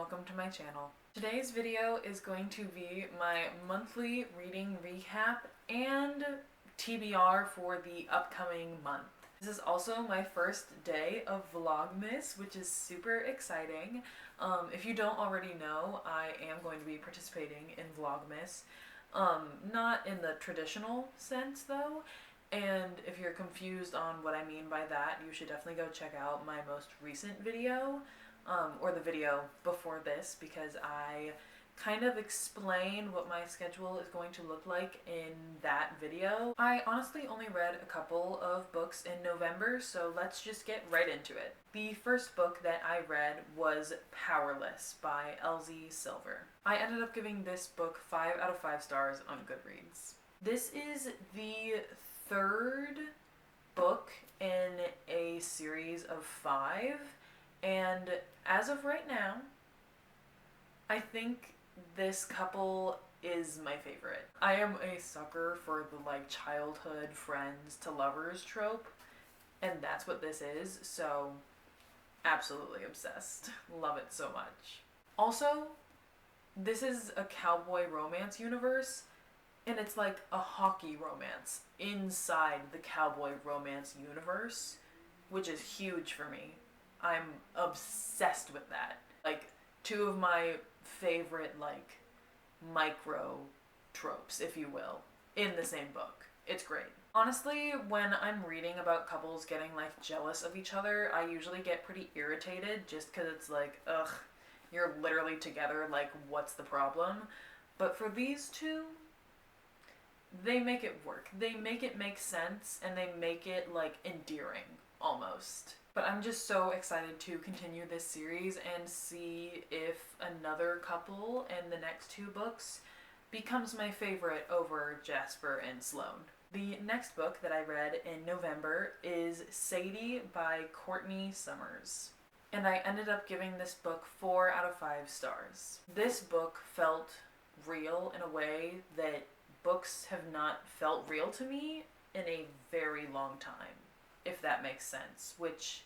welcome to my channel. Today's video is going to be my monthly reading recap and TBR for the upcoming month. This is also my first day of vlogmas, which is super exciting. If you don't already know, I am going to be participating in vlogmas. Not in the traditional sense though. And if you're confused on what I mean by that, you should definitely go check out my most recent video, or the video before this, because I kind of explain what my schedule is going to look like in that video. I honestly only read a couple of books in November, so let's just get right into it. The first book that I read was Powerless by LZ Silver. I ended up giving this book 5 out of 5 stars on Goodreads. This is the third book in a series of 5, and as of right now, I think this couple is my favorite. I am a sucker for the childhood friends to lovers trope, and that's what this is, so absolutely obsessed. Love it so much. Also, this is a cowboy romance universe, and it's like a hockey romance inside the cowboy romance universe, which is huge for me. I'm obsessed with that. Two of my favorite micro tropes, if you will, in the same book. It's great. Honestly, when I'm reading about couples getting jealous of each other, I usually get pretty irritated just because it's ugh, you're literally together, what's the problem? But for these two, they make it work. They make it make sense, and they make it endearing almost. But I'm just so excited to continue this series and see if another couple in the next 2 books becomes my favorite over Jasper and Sloane. The next book that I read in November is Sadie by Courtney Summers, and I ended up giving this book 4 out of 5 stars. This book felt real in a way that books have not felt real to me in a very long time, if that makes sense, which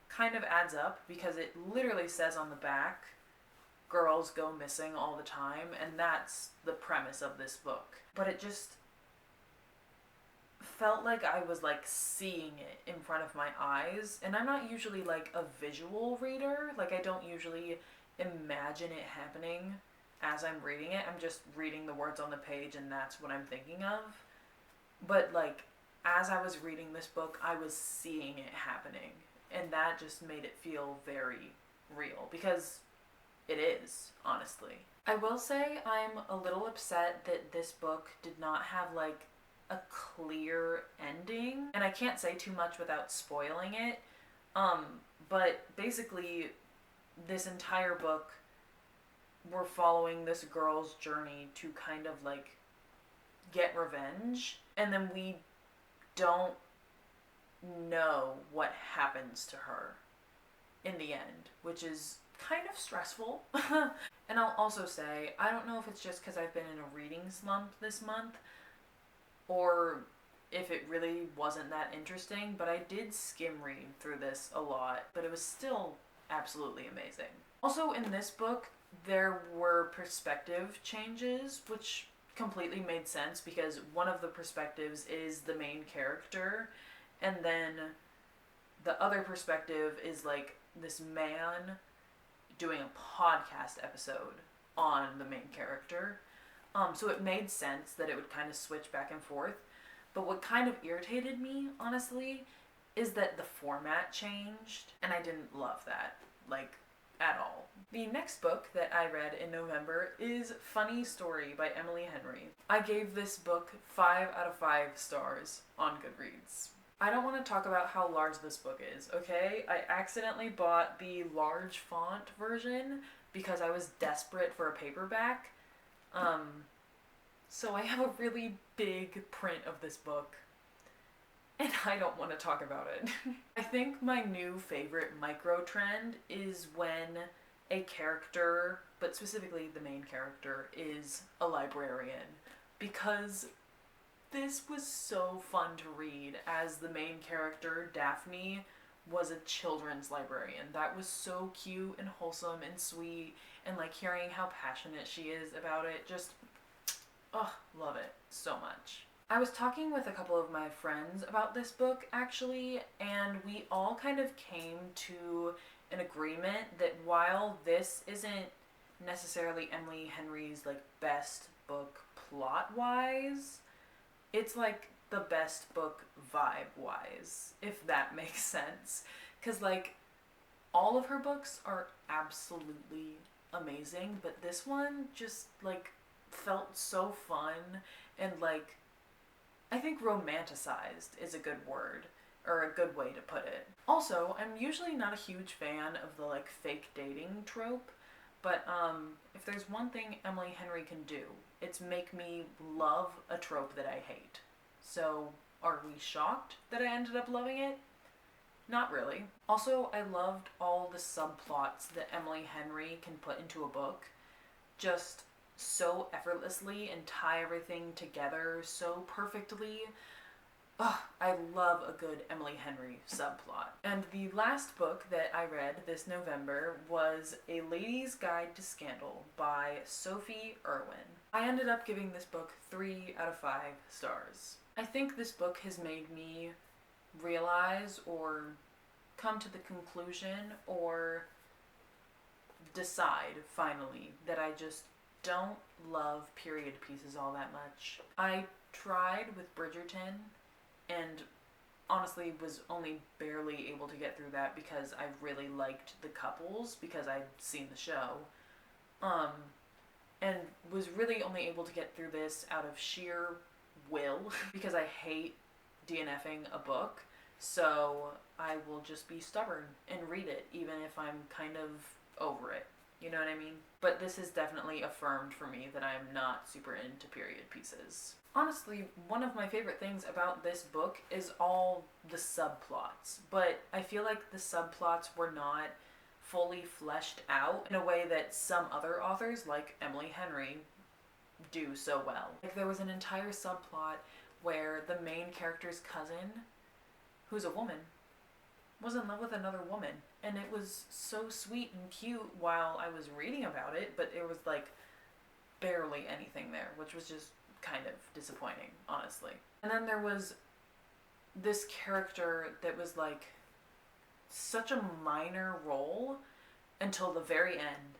kind of adds up because it literally says on the back, girls go missing all the time, and that's the premise of this book. But it just felt like I was seeing it in front of my eyes, and I'm not usually a visual reader. I don't usually imagine it happening as I'm reading it. I'm just reading the words on the page and that's what I'm thinking of. But as I was reading this book, I was seeing it happening, and that just made it feel very real, because it is, honestly. I will say I'm a little upset that this book did not have a clear ending, and I can't say too much without spoiling it, but basically this entire book, we're following this girl's journey to kind of get revenge, and then we don't know what happens to her in the end, which is kind of stressful. And I'll also say, I don't know if it's just because I've been in a reading slump this month, or if it really wasn't that interesting, but I did skim read through this a lot, but it was still absolutely amazing. Also, in this book, there were perspective changes, which completely made sense because one of the perspectives is the main character, and then the other perspective is this man doing a podcast episode on the main character. So it made sense that it would kind of switch back and forth. But what kind of irritated me, honestly, is that the format changed, and I didn't love that, at all. The next book that I read in November is Funny Story by Emily Henry. I gave this book 5 out of 5 stars on Goodreads. I don't want to talk about how large this book is, okay? I accidentally bought the large font version because I was desperate for a paperback. So I have a really big print of this book, and I don't want to talk about it. I think my new favorite micro trend is when a character, but specifically the main character, is a librarian, because this was so fun to read as the main character, Daphne, was a children's librarian. That was so cute and wholesome and sweet, and like hearing how passionate she is about it, just, oh, love it so much. I was talking with a couple of my friends about this book actually, and we all kind of came to an agreement that while this isn't necessarily Emily Henry's like best book plot wise, it's like the best book vibe wise, if that makes sense. Because like all of her books are absolutely amazing, but this one just like felt so fun and like, I think romanticized is a good word, or a good way to put it. Also, I'm usually not a huge fan of the like fake dating trope, but if there's one thing Emily Henry can do, it's make me love a trope that I hate. So, are we shocked that I ended up loving it? Not really. Also, I loved all the subplots that Emily Henry can put into a book. Just so effortlessly and tie everything together so perfectly. Ugh, I love a good Emily Henry subplot. And the last book that I read this November was A Lady's Guide to Scandal by Sophie Irwin. I ended up giving this book 3 out of 5 stars. I think this book has made me realize or come to the conclusion or decide finally that I just don't love period pieces all that much. I tried with Bridgerton and honestly was only barely able to get through that because I really liked the couples because I'd seen the show. And was really only able to get through this out of sheer will because I hate DNFing a book. So I will just be stubborn and read it even if I'm kind of over it. You know what I mean? But this has definitely affirmed for me that I'm not super into period pieces. Honestly, one of my favorite things about this book is all the subplots, but I feel like the subplots were not fully fleshed out in a way that some other authors, like Emily Henry, do so well. Like there was an entire subplot where the main character's cousin, who's a woman, was in love with another woman, and it was so sweet and cute while I was reading about it, but there was like barely anything there, which was just kind of disappointing, honestly. And then there was this character that was like such a minor role until the very end,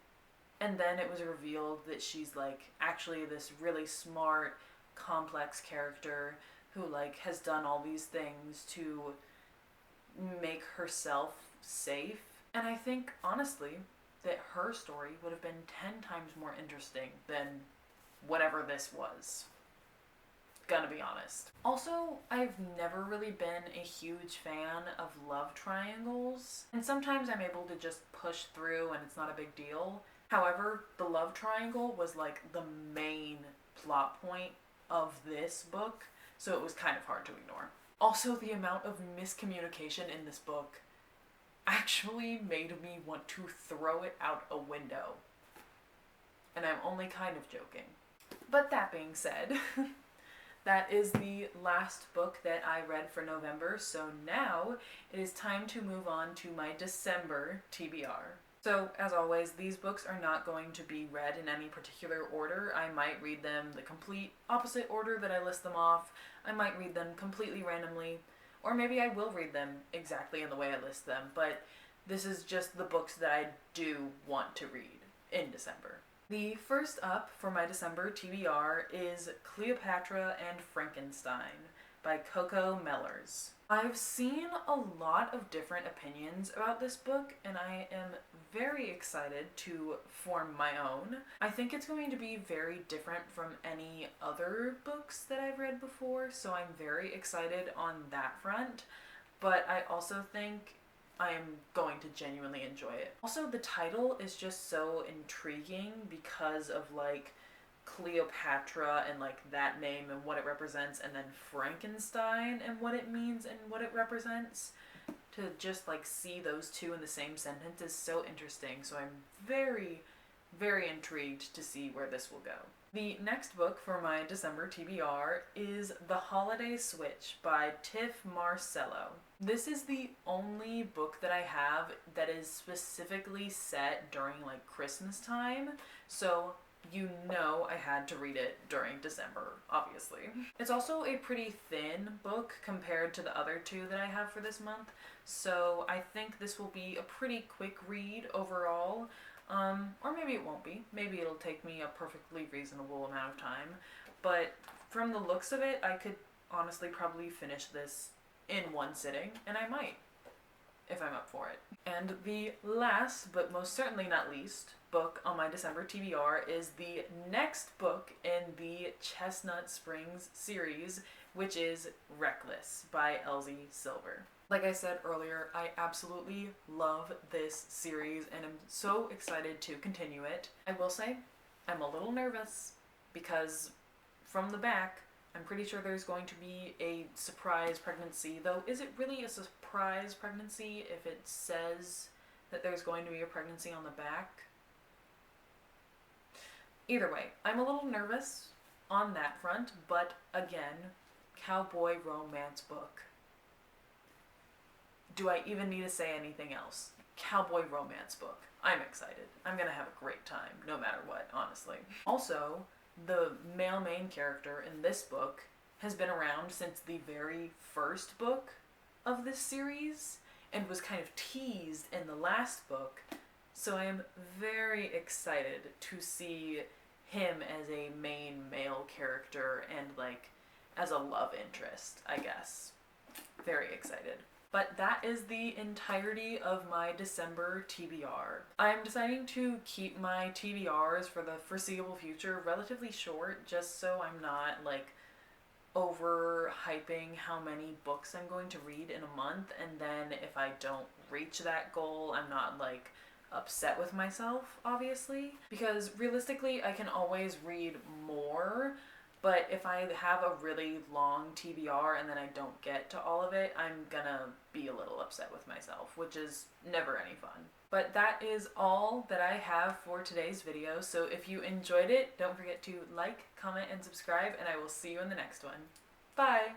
and then it was revealed that she's like actually this really smart, complex character who like has done all these things to make herself safe. And I think honestly that her story would have been 10 times more interesting than whatever this was. Gonna be honest. Also, I've never really been a huge fan of love triangles, and sometimes I'm able to just push through and it's not a big deal. However, the love triangle was like the main plot point of this book, so it was kind of hard to ignore. Also, the amount of miscommunication in this book actually made me want to throw it out a window. And I'm only kind of joking. But that being said, that is the last book that I read for November, so now it is time to move on to my December TBR. So, as always, these books are not going to be read in any particular order. I might read them the complete opposite order that I list them off. I might read them completely randomly, or maybe I will read them exactly in the way I list them, but this is just the books that I do want to read in December. The first up for my December TBR is Cleopatra and Frankenstein by Coco Mellers. I've seen a lot of different opinions about this book, and I am very excited to form my own. I think it's going to be very different from any other books that I've read before, so I'm very excited on that front, but I also think I am going to genuinely enjoy it. Also, the title is just so intriguing because of like Cleopatra and like that name and what it represents, and then Frankenstein and what it means and what it represents. To just like see those two in the same sentence is so interesting, so I'm very, very intrigued to see where this will go. The next book for my December TBR is The Holiday Switch by Tiff Marcello. This is the only book that I have that is specifically set during like Christmas time, so you know I had to read it during December, obviously. It's also a pretty thin book compared to the other two that I have for this month, so I think this will be a pretty quick read overall. Or maybe it won't be. Maybe it'll take me a perfectly reasonable amount of time. But from the looks of it, I could honestly probably finish this in one sitting, and I might, if I'm up for it. And the last, but most certainly not least, book on my December TBR is the next book in the Chestnut Springs series, which is Reckless by Elsie Silver. Like I said earlier, I absolutely love this series and I'm so excited to continue it. I will say, I'm a little nervous because from the back, I'm pretty sure there's going to be a surprise pregnancy, though is it really a surprise pregnancy if it says that there's going to be a pregnancy on the back? Either way, I'm a little nervous on that front, but again, cowboy romance book. Do I even need to say anything else? Cowboy romance book. I'm excited. I'm gonna have a great time, no matter what, honestly. Also, the male main character in this book has been around since the very first book of this series and was kind of teased in the last book. So I am very excited to see him as a main male character and like as a love interest, I guess. Very excited. But that is the entirety of my December TBR. I'm deciding to keep my TBRs for the foreseeable future relatively short, just so I'm not like overhyping how many books I'm going to read in a month, and then if I don't reach that goal, I'm not like upset with myself, obviously. Because realistically, I can always read more, but if I have a really long TBR and then I don't get to all of it, I'm gonna be a little upset with myself, which is never any fun. But that is all that I have for today's video, so if you enjoyed it, don't forget to like, comment, and subscribe, and I will see you in the next one. Bye!